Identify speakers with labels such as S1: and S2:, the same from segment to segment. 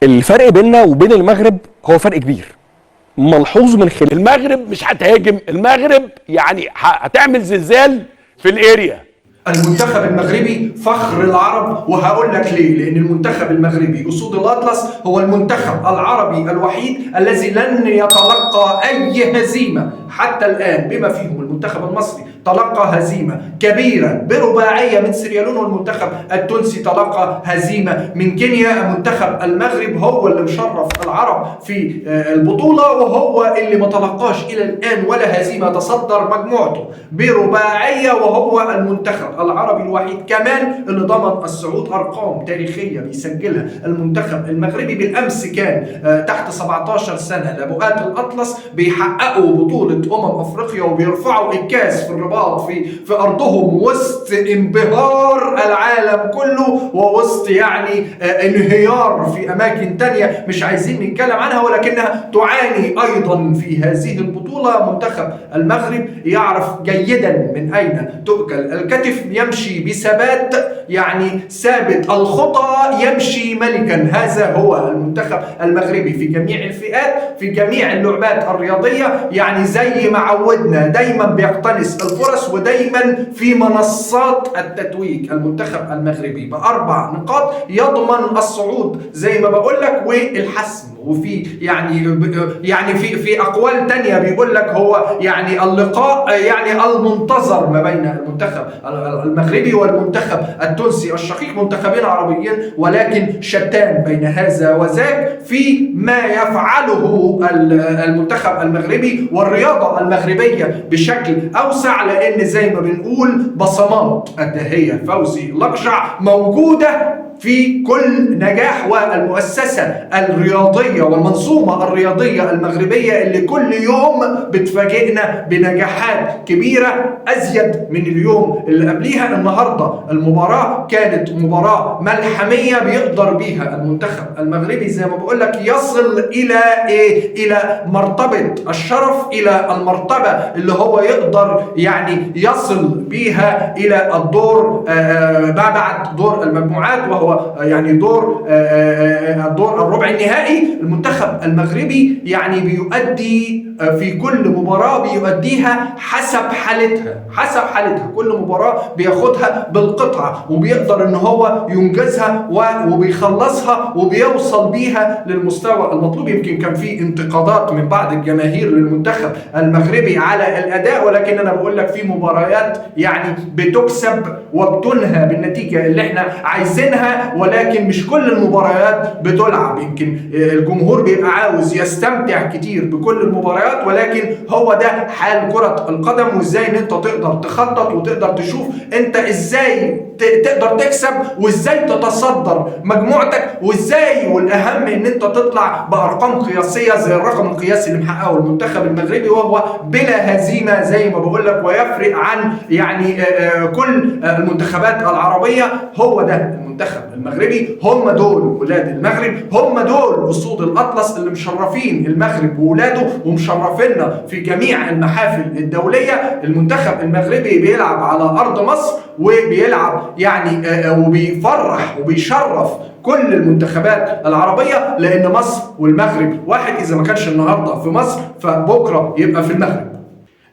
S1: الفرق بيننا وبين المغرب هو فرق كبير ملحوظ من خلال
S2: المغرب مش هتهاجم، المغرب يعني هتعمل زلزال في الاريا.
S3: المنتخب المغربي فخر العرب، وهقول لك ليه. لأن المنتخب المغربي أسود الأطلس هو المنتخب العربي الوحيد الذي لن يتلقى أي هزيمة حتى الآن، بما فيهم المنتخب المصري تلقى هزيمة كبيرة برباعية من سيراليون، والمنتخب التونسي تلقى هزيمة من كينيا. منتخب المغرب هو اللي مشرف العرب في البطولة، وهو اللي ما تلقاش إلى الآن ولا هزيمة، تصدر مجموعته برباعية، وهو المنتخب العربي الوحيد كمان اللي ضمن الصعود. أرقام تاريخية بيسجلها المنتخب المغربي. بالأمس كان تحت 17 سنة لبؤات الأطلس بيحققوا بطولة أفريقيا وبيرفعوا الكاس في الرباط في أرضهم، وسط انبهار العالم كله ووسط يعني انهيار في أماكن تانية مش عايزين نتكلم عنها، ولكنها تعاني أيضا في هذه البطولة. منتخب المغرب يعرف جيدا من أين تؤكل الكتف، يمشي بثبات، يعني ثابت الخطى، يمشي ملكا. هذا هو المنتخب المغربي في جميع الفئات، في جميع اللعبات الرياضية، يعني زي ما عودنا دايما بيقتنص الفرص ودايما في منصات التتويج. المنتخب المغربي ب4 نقاط يضمن الصعود زي ما بقول لك والحسم. وفي يعني في اقوال تانية بيقول لك هو يعني اللقاء يعني المنتظر ما بين المنتخب المغربي والمنتخب التونسي الشقيق، منتخبين عربيين ولكن شتان بين هذا وذاك في ما يفعله المنتخب المغربي والرياضة المغربية بشكل أوسع، لأن زي ما بنقول بصمات الداهية فوزي لقجع موجودة في كل نجاح، والمؤسسة الرياضية والمنظومة الرياضية المغربية اللي كل يوم بتفاجئنا بنجاحات كبيرة أزيد من اليوم اللي قبليها. النهاردة المباراة كانت مباراة ملحمية بيقدر بيها المنتخب المغربي زي ما بقول لك يصل إلى مرتبة الشرف، إلى المرتبة اللي هو يقدر يعني يصل بيها إلى الدور بعد دور المجموعات، وهو يعني دور الربع النهائي. المنتخب المغربي يعني بيؤدي في كل مباراة بيؤديها حسب حالتها، كل مباراة بياخدها بالقطعة وبيقدر ان هو ينجزها وبيخلصها وبيوصل بيها للمستوى المطلوب. يمكن كان في انتقادات من بعض الجماهير للمنتخب المغربي على الاداء، ولكن انا بقول لك في مباريات يعني بتكسب وبتنهى بالنتيجة اللي احنا عايزينها، ولكن مش كل المباريات بتلعب. يمكن الجمهور بيبقى عاوز يستمتع كتير بكل المباريات، ولكن هو ده حال كرة القدم، وازاي ان انت تقدر تخطط وتقدر تشوف انت ازاي تقدر تكسب وازاي تتصدر مجموعتك وازاي، والاهم ان انت تطلع بارقام قياسية زي الرقم القياسي اللي محققه المنتخب المغربي، وهو بلا هزيمة زي ما بقول لك، ويفرق عن يعني كل المنتخبات العربية. هو ده المنتخب المغربي، هم دول ولاد المغرب، هم دول اسود الاطلس اللي مشرفين المغرب وولاده ومشرفينا في جميع المحافل الدوليه. المنتخب المغربي بيلعب على ارض مصر وبيلعب يعني وبيفرح وبيشرف كل المنتخبات العربيه، لان مصر والمغرب واحد. اذا ما كانش النهارده في مصر فبكره يبقى في المغرب.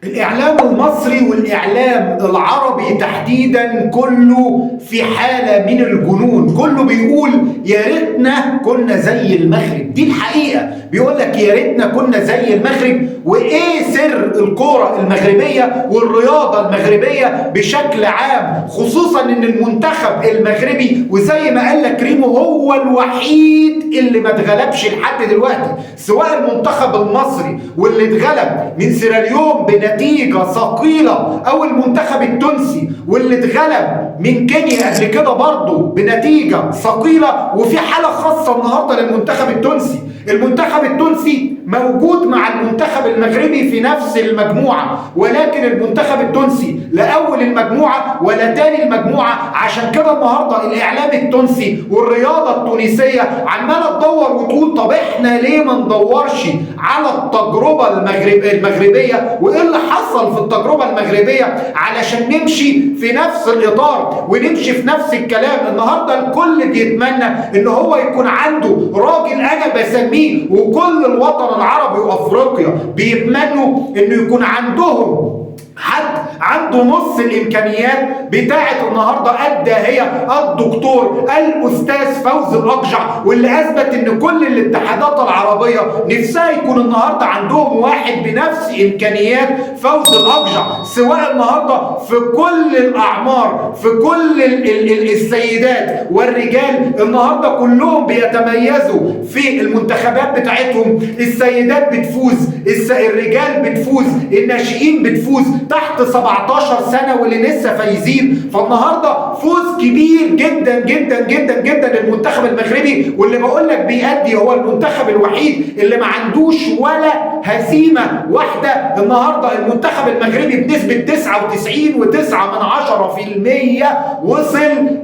S4: الإعلام المصري والإعلام العربي تحديدا كله في حالة من الجنون، كله بيقول يا ريتنا كنا زي المغرب. دي الحقيقة، بيقول لك يا ريتنا كنا زي المغرب. وإيه سر الكرة المغربية والرياضة المغربية بشكل عام، خصوصا إن المنتخب المغربي وزي ما قال لك ريمو هو الوحيد اللي ما اتغلبش لحد دلوقتي، سواء المنتخب المصري واللي اتغلب من سيراليون بنتيجة ثقيلة او المنتخب التونسي واللي اتغلب من كينيا قبل كده برضه بنتيجة ثقيلة. وفي حالة خاصة النهارده للمنتخب التونسي. المنتخب التونسي موجود مع المنتخب المغربي في نفس المجموعة، ولكن المنتخب التونسي لا أول المجموعة ولا تاني المجموعة. عشان كده النهاردة الإعلام التونسي والرياضة التونسية عمالة تدور وتقول طب إحنا ليه ما ندورش على التجربة المغربية وإيه اللي حصل في التجربة المغربية علشان نمشي في نفس الإطار ونمشي في نفس الكلام. النهاردة الكل بيتمنى إن هو يكون عنده راجل انا بسميه وكل الوطن العربي وافريقيا بيتمنوا انه يكون عندهم حد عنده نص الامكانيات بتاعه النهارده ادى هي الدكتور الاستاذ فوزي الاقجع، واللي اثبت ان كل الاتحادات العربيه نفسها يكون النهارده عندهم واحد بنفس امكانيات فوزي الاقجع، سواء النهارده في كل الاعمار، في كل السيدات والرجال النهارده كلهم بيتميزوا في المنتخبات بتاعتهم. السيدات بتفوز، الرجال بتفوز، الناشئين بتفوز تحت 17 سنة واللي لسه فايزين. فالنهارده فوز كبير جدا جدا جدا جدا للمنتخب المغربي، واللي بقول لك بيأدي هو المنتخب الوحيد اللي ما عندوش ولا هزيمة واحدة. النهارده المنتخب المغربي بنسبة 99.9% وصل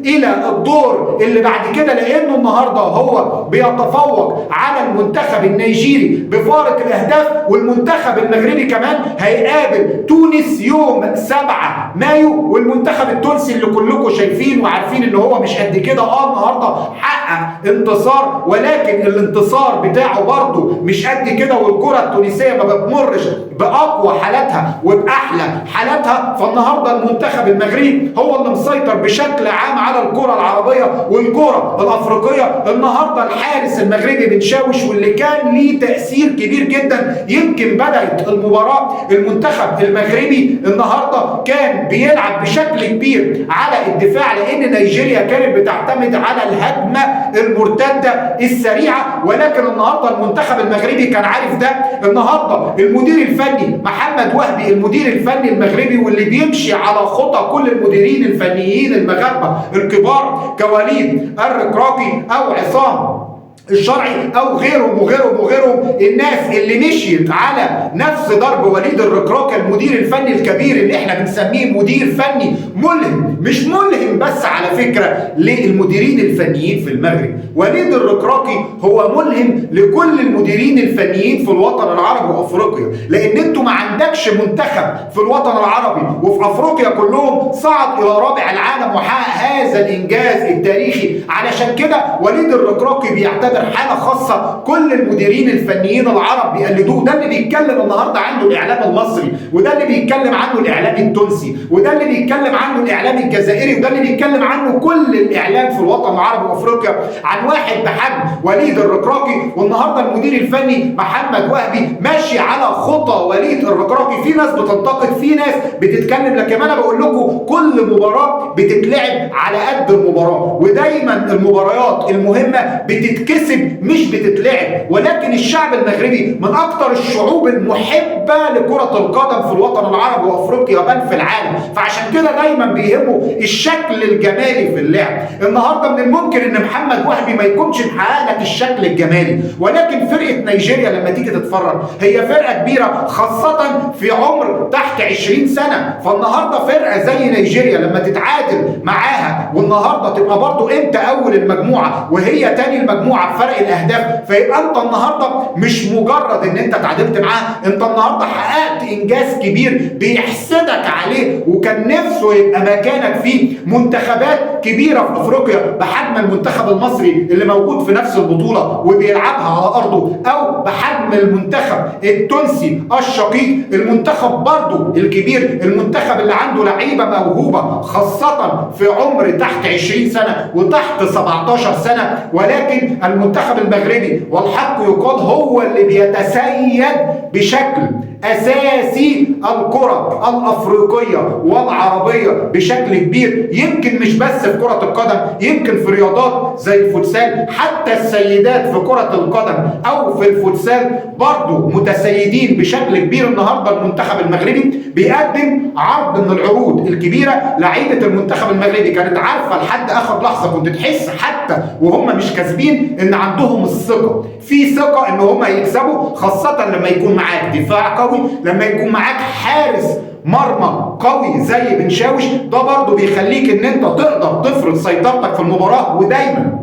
S4: إلى الدور اللي بعد كده، لأنه النهارده هو بيتفوق على المنتخب النيجيري بفارق الأهداف، والمنتخب المغربي كمان هيقابل تونس يوم 7 مايو، والمنتخب التونسي اللي كلكم شايفين وعارفين ان هو مش قد كده. النهارده حقق انتصار، ولكن الانتصار بتاعه برضه مش قد كده، والكره التونسيه ما بتمرش باقوى حالاتها وباحلى حالاتها. فالنهارده المنتخب المغربي هو اللي مسيطر بشكل عام على الكره العربيه والكره الافريقيه. النهارده الحارس المغربي بن شاوش، واللي كان ليه تاثير كبير جدا، يمكن بدات المباراه المنتخب المغربي النهارده كان بيلعب بشكل كبير على الدفاع، لان نيجيريا كانت بتعتمد على الهجمه المرتده السريعه، ولكن النهارده المنتخب المغربي كان عارف ده. النهارده المدير الفني محمد وهبي، المدير الفني المغربي، واللي بيمشي على خطى كل المديرين الفنيين المغاربه الكبار كوليد الركراكي او عصام الشرعي او غيرهم وغيرهم وغيرهم، الناس اللي مشيت على نفس ضرب وليد الركراكي المدير الفني الكبير اللي احنا بنسميه مدير فني ملهم. مش ملهم بس على فكره للمديرين الفنيين في المغرب، وليد الركراكي هو ملهم لكل المديرين الفنيين في الوطن العربي وافريقيا، لان انتوا ما عندكش منتخب في الوطن العربي وفي افريقيا كلهم صعد الى رابع العالم وحقق هذا الانجاز التاريخي. علشان كده وليد الركراكي بيعتبر حاله خاصه كل المديرين الفنيين العرب بيقلدوه. ده اللي بيتكلم النهارده عنه الاعلام المصري، وده اللي بيتكلم عنه الاعلام التونسي، وده اللي بيتكلم عنه الاعلام الجزائري، وده اللي بيتكلم عنه كل الاعلام في الوطن العربي وافريقيا، عن واحد بحجم وليد الركراكي. والنهارده المدير الفني محمد وهبي ماشي على خطى وليد الركراكي. في ناس بتنتقد، في ناس بتتكلم، لكن انا بقول لكم كل مباراه بتتلعب على قد المباراه، ودايما المباريات المهمه بتتكسب مش بتتلعب. ولكن الشعب المغربي من اكتر الشعوب المحبه لكره القدم في الوطن العربي وافريقيا بل في العالم، فعشان كده دايما بيهمه الشكل الجمالي في اللعب. النهارده من الممكن ان محمد وهبي ما يكونش محقق لك الشكل الجمالي، ولكن فرقه نيجيريا لما تيجي تتفرج هي فرقه كبيره، خاصه في عمر تحت 20 سنه. فالنهارده فرقه زي نيجيريا لما تتعادل معاها، والنهارده تبقى برضو انت اول المجموعه وهي تاني المجموعه بفرق الاهداف، فيبقى انت النهارده مش مجرد ان انت تعادلت معاها، انت النهارده حققت انجاز كبير بيحسدك عليه، وكان نفسه يبقى مكانك في منتخبات كبيره في افريقيا بحجم المنتخب المصري اللي موجود في نفس البطوله وبيلعبها على ارضه، او بحجم المنتخب التونسي الشقيق، المنتخب برضه الكبير، المنتخب اللي عنده لعيبه موهوبه خاصه في عمر تحت 20 سنه وتحت 17 سنه. ولكن المنتخب المغربي والحق يقال هو اللي بيتسيد بشكل اساسي الكره الافريقيه والعربيه بشكل كبير، يمكن مش بس في كره القدم، يمكن في رياضات زي الفوتسال، حتى السيدات في كره القدم او في الفوتسال برضه متسيدين بشكل كبير. النهارده المنتخب المغربي بيقدم عرض من العروض الكبيره. لعيبه المنتخب المغربي كانت عارفه لحد اخر لحظه، كنت تحس حتى وهم مش كاسبين ان عندهم الثقه، في ثقه ان هم يكسبوا، خاصه لما يكون معاك دفاع قوي، لما يكون معاك حارس مرمى قوي زي بن شاوش. ده برضه بيخليك ان انت تقدر تفرض سيطرتك في المباراه. ودايما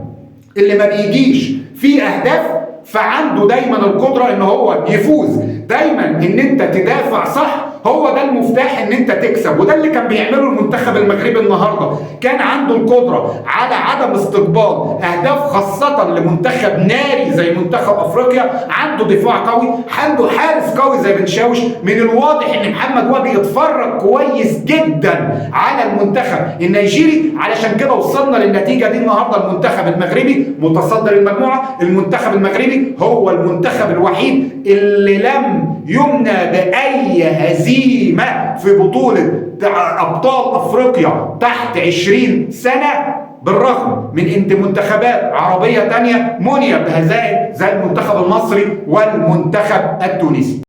S4: اللي ما بيجيش فيه اهداف فعنده دايما القدره ان هو يفوز. دايما ان انت تدافع صح هو ده المفتاح ان انت تكسب، وده اللي كان بيعمله المنتخب المغربي النهارده. كان عنده القدره على عدم استقبال اهداف، خاصه لمنتخب ناري زي منتخب افريقيا. عنده دفاع قوي، عنده حارس قوي زي بن شاوش. من الواضح ان محمد وادي اتفرج كويس جدا على المنتخب النيجيري، علشان كده وصلنا للنتيجه دي النهارده. المنتخب المغربي متصدر المجموعه، المنتخب المغربي هو المنتخب الوحيد اللي لم يمنى باي هزيمه في بطوله ابطال افريقيا تحت 20 سنه، بالرغم من ان منتخبات عربيه تانيه منيت بهزائم زي المنتخب المصري والمنتخب التونسي.